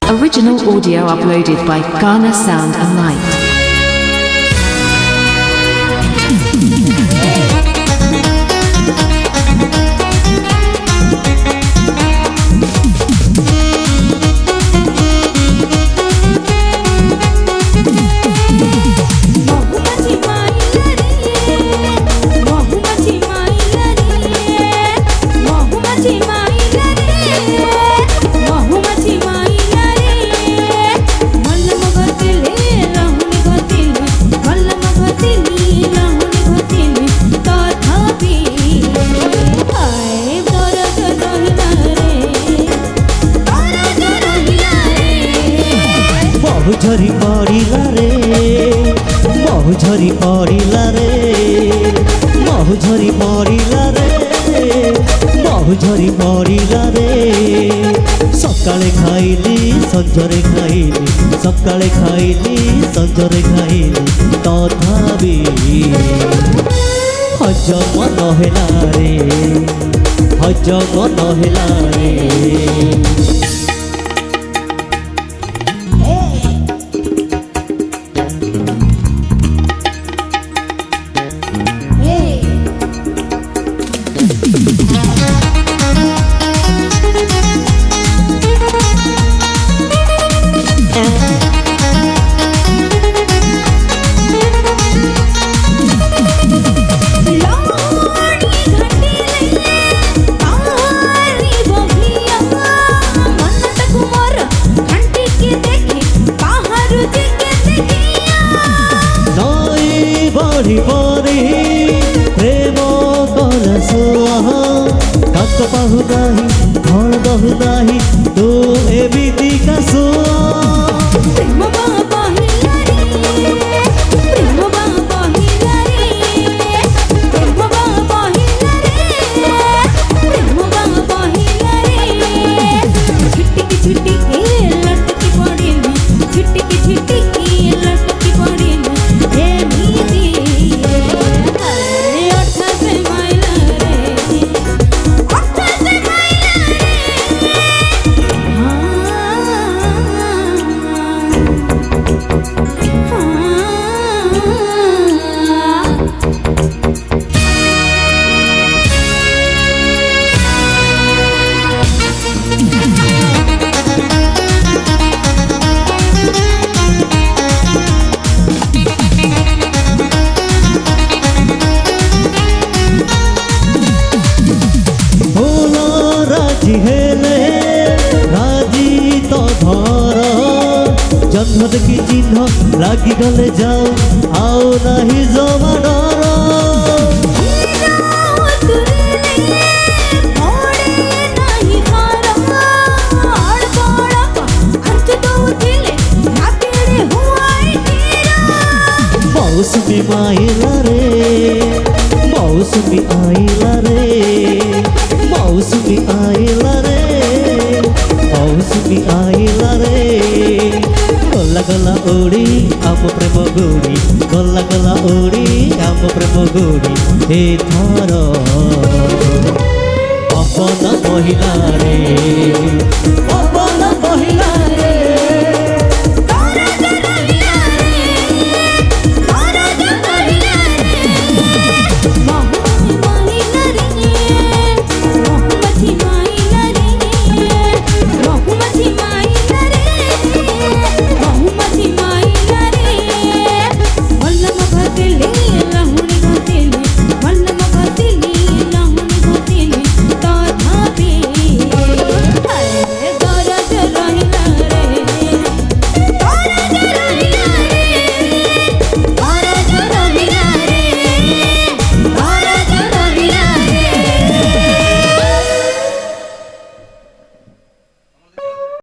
Original audio uploaded by Ghana Sound and Light. झरी पड़िला रे महु झरी पड़िला रे महु झरी पड़िला रे महु झरी पड़िला रे सकाळे खाइली संजरे खाइली सकाळे खाइली संजरे खाइली तथापि हजम नहेला रे हजम नहेला रे प्रेम कात पाहु नाही फल दहु नाही तो एमिति जन्म देखी चिन्ह लगी गले जाओ आओ नहीं जमा डर मौसमी आइला रे मौसमी आइला रे मौसमी आइला रे मौसमी आइला रे गला गला ओड़ी आम प्रेम गोड़ी गला गला ओड़ी आम प्रेम गोड़ी हे थर पवन महिला रे पवन महिला